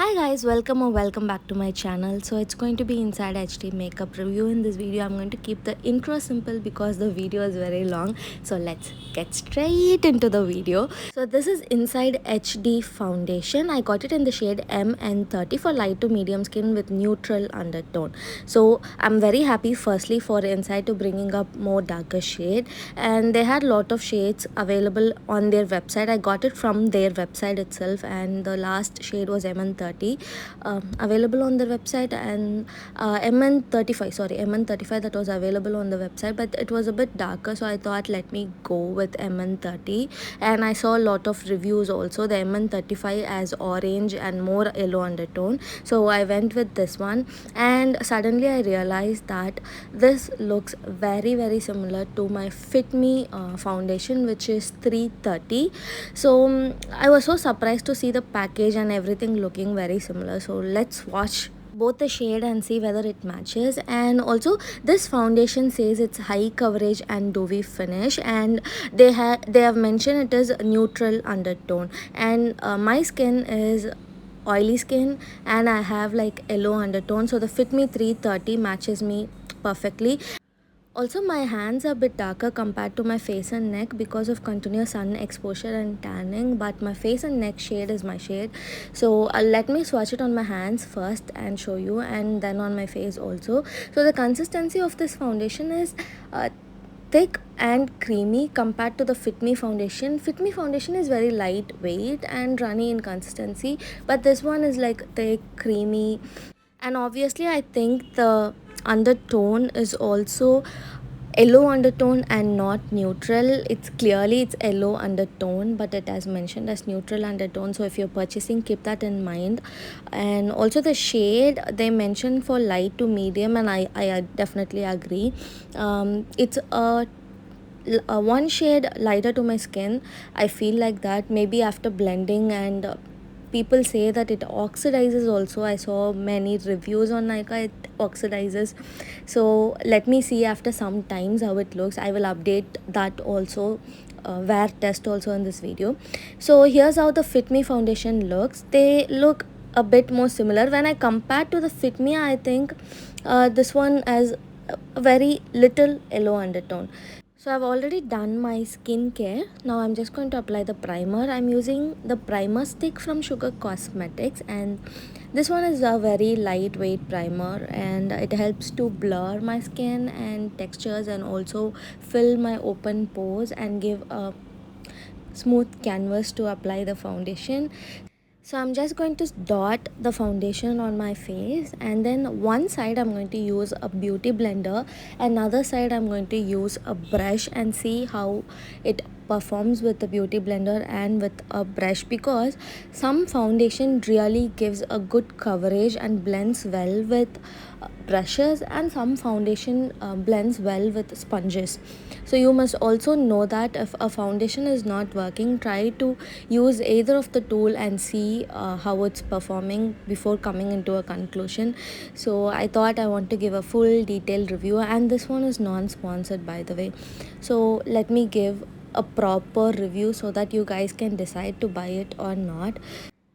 Hi guys, welcome or welcome back to my channel. So it's going to be Inside HD makeup review. In this video I'm going to keep the intro simple because the video is very long. So let's get straight into the video. So this is Inside HD foundation. I got it in the shade MN30 for light to medium skin with neutral undertone. So I'm very happy firstly for Inside to bringing up more darker shade, and they had lot of shades available on their website. I got it from their website itself, and the last shade was MN30 available on their website, and MN35 that was available on the website, but it was a bit darker, so I thought let me go with MN30. And I saw a lot of reviews also, the MN35 as orange and more yellow undertone, so I went with this one. And suddenly I realized that this looks very similar to my Fit Me foundation, which is 330. So I was so surprised to see the package and everything looking very similar. So let's watch both the shade and see whether it matches. And also this foundation says it's high coverage and dewy finish, and they have mentioned it is neutral undertone. And my skin is oily skin and I have like yellow undertone, so the Fit Me 330 matches me perfectly. Also, my hands are a bit darker compared to my face and neck because of continuous sun exposure and tanning, but my face and neck shade is my shade. So let me swatch it on my hands first and show you, and then on my face also. So the consistency of this foundation is thick and creamy compared to the Fit Me foundation. Fit Me foundation is very lightweight and runny in consistency, but this one is like thick, creamy, and obviously I think the undertone is also yellow undertone and not neutral. It's clearly it's yellow undertone, but it has mentioned as neutral undertone, so if you're purchasing, keep that in mind. And also the shade they mentioned for light to medium, and I definitely agree. It's a one shade lighter to my skin. I feel like that maybe after blending, and people say that it oxidizes also. I saw many reviews on Nykaa, it oxidizes. So let me see after some times how it looks. I will update that also, wear test also in this video. So here's how the Fit Me foundation looks. They look a bit more similar. When I compare to the Fit Me, I think this one has a very little yellow undertone. So I've already done my skincare. Now I'm just going to apply the primer. I'm using the primer stick from Sugar Cosmetics, and this one is a very lightweight primer, and it helps to blur my skin and textures and also fill my open pores and give a smooth canvas to apply the foundation. So I'm just going to dot the foundation on my face, and then one side I'm going to use a beauty blender, another side I'm going to use a brush, and see how it performs with the beauty blender and with a brush, because some foundation really gives a good coverage and blends well with brushes, and some foundation blends well with sponges. So you must also know that if a foundation is not working, try to use either of the tool and see how it's performing before coming into a conclusion. So I thought I want to give a full detailed review, and this one is non-sponsored by the way. So let me give a proper review so that you guys can decide to buy it or not.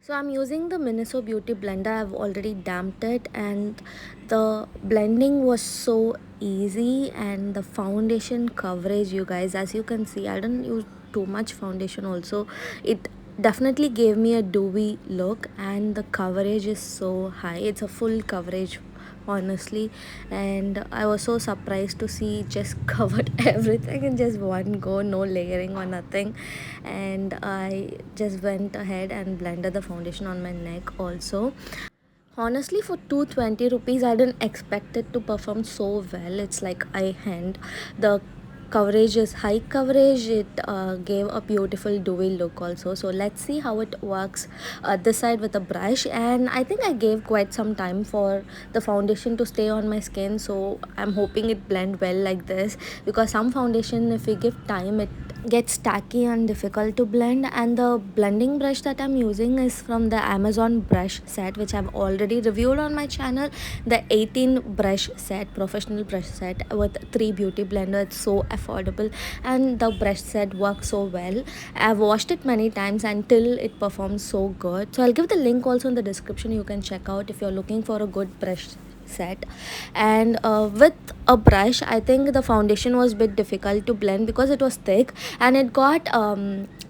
So I'm using the Miniso Beauty Blender. I've already damped it, and the blending was so easy, and the foundation coverage, you guys, as you can see, I didn't use too much foundation also. It definitely gave me a dewy look, and the coverage is so high. It's a full coverage honestly, and I was so surprised to see it just covered everything in just one go, no layering or nothing. And I just went ahead and blended the foundation on my neck also. Honestly, for 220 rupees, I didn't expect it to perform so well. It's like eye hand. The coverage is high coverage. It gave a beautiful dewy look also. So let's see how it works this side with a brush. And I think I gave quite some time for the foundation to stay on my skin. So I'm hoping it blend well like this, because some foundation, if we give time, it gets tacky and difficult to blend. And the blending brush that I'm using is from the Amazon brush set, which I've already reviewed on my channel, the 18 brush set, professional brush set with 3 beauty blender. It's so affordable and the brush set works so well. I've washed it many times until it performs so good. So I'll give the link also in the description, you can check out if you're looking for a good brush set. And with a brush, I think the foundation was a bit difficult to blend because it was thick and it got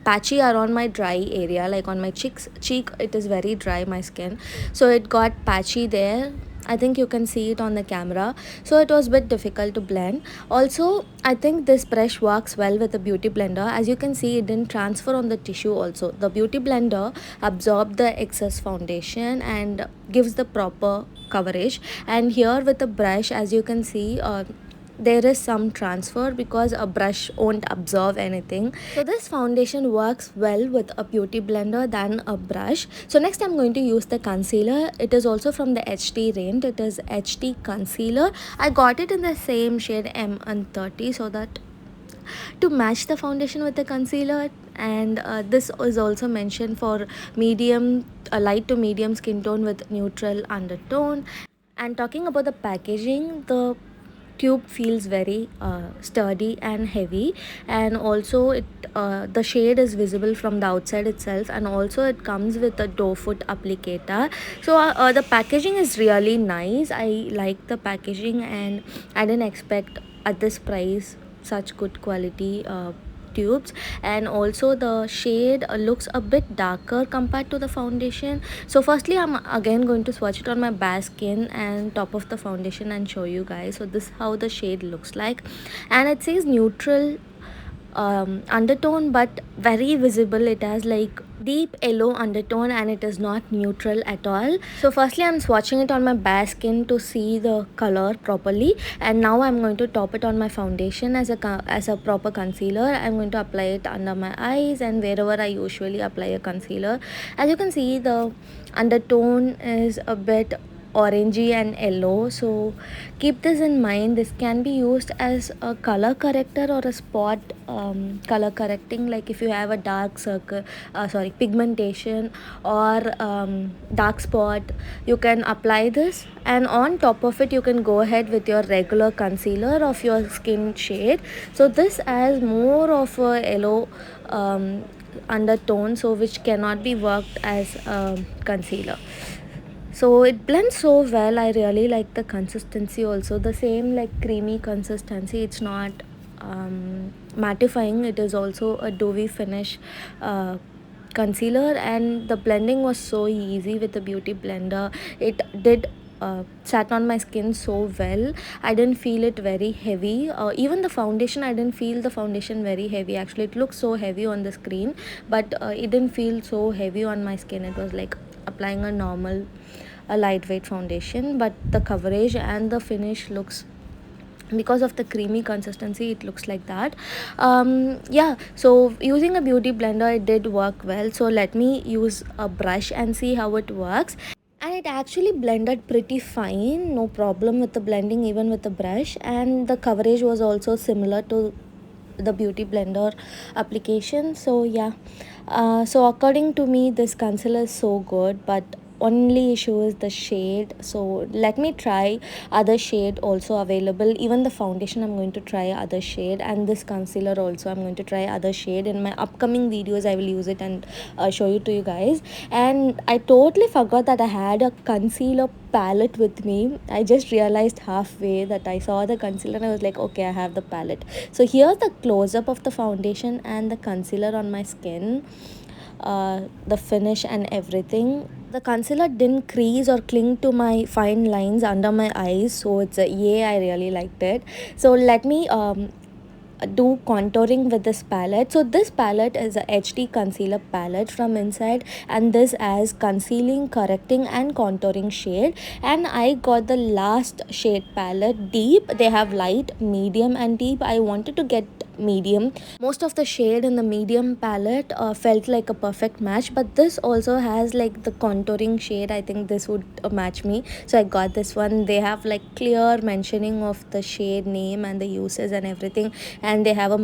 patchy around my dry area, like on my cheek it is very dry, my skin, so it got patchy there. I think you can see it on the camera, so it was a bit difficult to blend. Also, I think this brush works well with the beauty blender. As you can see, it didn't transfer on the tissue. Also, the beauty blender absorbed the excess foundation and gives the proper coverage. And here with the brush, as you can see, there is some transfer because a brush won't absorb anything. So this foundation works well with a beauty blender than a brush. So next I'm going to use the concealer. It is also from the HT range. It is HT concealer. I got it in the same shade M130, so that to match the foundation with the concealer. And this is also mentioned for medium, light to medium skin tone with neutral undertone. And talking about the packaging, the tube feels very sturdy and heavy, and also it the shade is visible from the outside itself, and also it comes with a doe foot applicator. So the packaging is really nice. I like the packaging and I didn't expect at this price such good quality tubes. And also the shade looks a bit darker compared to the foundation. So firstly, I'm again going to swatch it on my bare skin and top of the foundation and show you guys. So this is how the shade looks like, and it says neutral undertone, but very visible. It has like deep yellow undertone and it is not neutral at all. So firstly, I'm swatching it on my bare skin to see the color properly, and now I'm going to top it on my foundation as a proper concealer. I'm going to apply it under my eyes and wherever I usually apply a concealer. As you can see, the undertone is a bit orangey and yellow, so keep this in mind. This can be used as a color corrector or a spot color correcting, like if you have a dark circle pigmentation or dark spot, you can apply this, and on top of it you can go ahead with your regular concealer of your skin shade. So this has more of a yellow undertone, so which cannot be worked as a concealer. So it blends so well. I really like the consistency also, the same like creamy consistency. It's not mattifying. It is also a dewy finish concealer, and the blending was so easy with the beauty blender. It did sat on my skin so well. I didn't feel it very heavy. Even the foundation, I didn't feel the foundation very heavy. Actually, it looks so heavy on the screen, but it didn't feel so heavy on my skin. It was like applying a lightweight foundation, but the coverage and the finish looks, because of the creamy consistency, it looks like that. Yeah, so using a beauty blender, it did work well. So let me use a brush and see how it works. And it actually blended pretty fine, no problem with the blending even with the brush, and the coverage was also similar to the beauty blender application. So yeah, so according to me, this concealer is so good, but only issue is the shade. So let me try other shade also available. Even the foundation, I'm going to try other shade, and this concealer also I'm going to try other shade. In my upcoming videos, I will use it and show it to you guys. And I totally forgot that I had a concealer palette with me. I just realized halfway that I saw the concealer and I was like, okay, I have the palette. So here's the close-up of the foundation and the concealer on my skin, the finish and everything. The concealer didn't crease or cling to my fine lines under my eyes, so it's a yay. I really liked it. So let me do contouring with this palette. So this palette is a HD concealer palette from inside, and this as concealing, correcting and contouring shade. And I got the last shade palette, deep. They have light, medium and deep. I wanted to get medium. Most of the shade in the medium palette felt like a perfect match, but this also has like the contouring shade. I think this would match me, so I got this one. They have like clear mentioning of the shade name and the uses and everything, and they have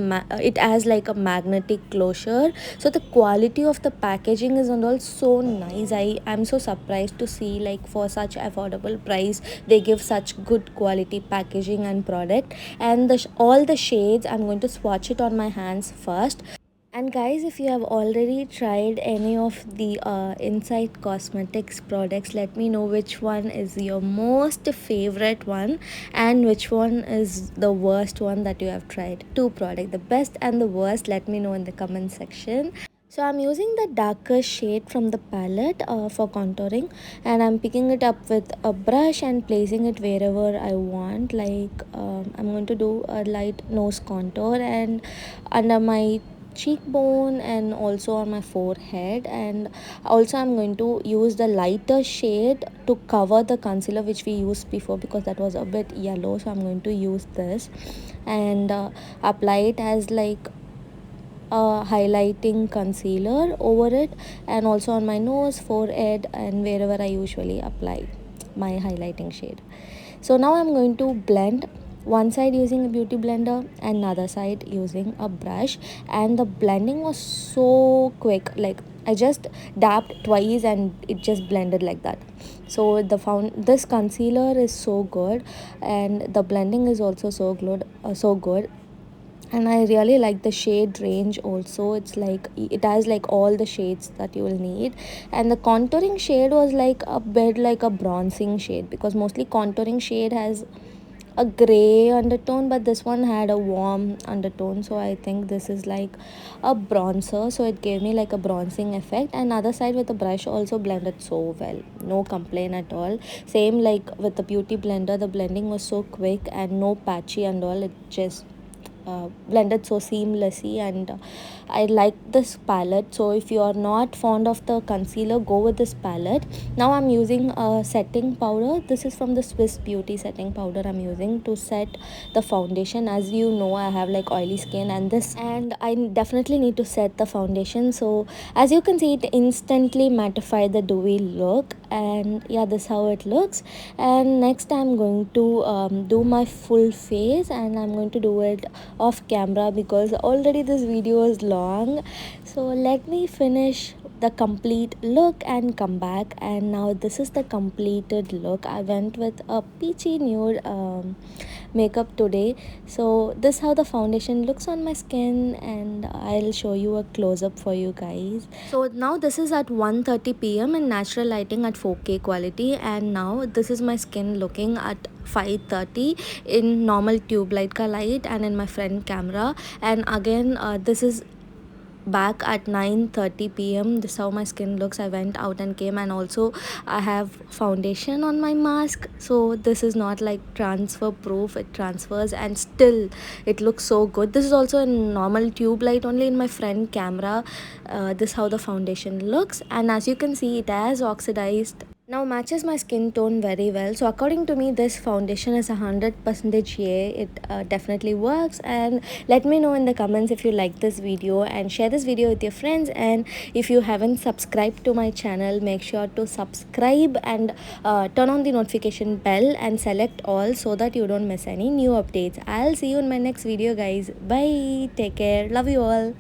it has like a magnetic closure. So the quality of the packaging is and all so nice. I'm so surprised to see like for such affordable price they give such good quality packaging and product. And all the shades, I'm going to swatch it on my hands first. And guys, if you have already tried any of the Insight Cosmetics products, let me know which one is your most favorite one and which one is the worst one that you have tried. Two products, the best and the worst, let me know in the comment section. So I'm using the darker shade from the palette for contouring, and I'm picking it up with a brush and placing it wherever I want. Like I'm going to do a light nose contour and under my cheekbone and also on my forehead, and also I'm going to use the lighter shade to cover the concealer which we used before because that was a bit yellow. So I'm going to use this and apply it as like a highlighting concealer over it, and also on my nose, forehead, and wherever I usually apply my highlighting shade. So now I'm going to blend one side using a beauty blender and another side using a brush, and the blending was so quick. Like I just dabbed twice and it just blended like that. So this concealer is so good, and the blending is also so good. And I really like the shade range also. It's like it has like all the shades that you will need, and the contouring shade was like a bit like a bronzing shade because mostly contouring shade has a gray undertone, but this one had a warm undertone. So I think this is like a bronzer, so it gave me like a bronzing effect. And other side with the brush also blended so well, no complaint at all. Same like with the beauty blender, the blending was so quick and no patchy and all. It just blended so seamlessly, and I like this palette. So if you are not fond of the concealer, go with this palette. Now I'm using a setting powder. This is from the Swiss Beauty setting powder I'm using to set the foundation. As you know, I have like oily skin and I definitely need to set the foundation. So as you can see, it instantly mattified the dewy look, and yeah, this is how it looks. And next I'm going to do my full face, and I'm going to do it off camera because already this video is long. So let me finish the complete look and come back. And now this is the completed look. I went with a peachy nude makeup today. So this is how the foundation looks on my skin, and I'll show you a close-up for you guys. So now this is at 1:30 p.m. in natural lighting at 4K quality, and now this is my skin looking at 5:30 in normal tube light ka light and in my front camera. And again this is back at 9:30 p.m. This is how my skin looks. I went out and came, and also I have foundation on my mask, so this is not like transfer proof. It transfers and still it looks so good. This is also in normal tube light only in my front camera. This is how the foundation looks, and as you can see, it has oxidized, now matches my skin tone very well. So according to me, this foundation is 100% yay. It definitely works. And let me know in the comments if you like this video, and share this video with your friends. And if you haven't subscribed to my channel, make sure to subscribe and turn on the notification bell and select all so that you don't miss any new updates. I'll see you in my next video, guys. Bye, take care, love you all.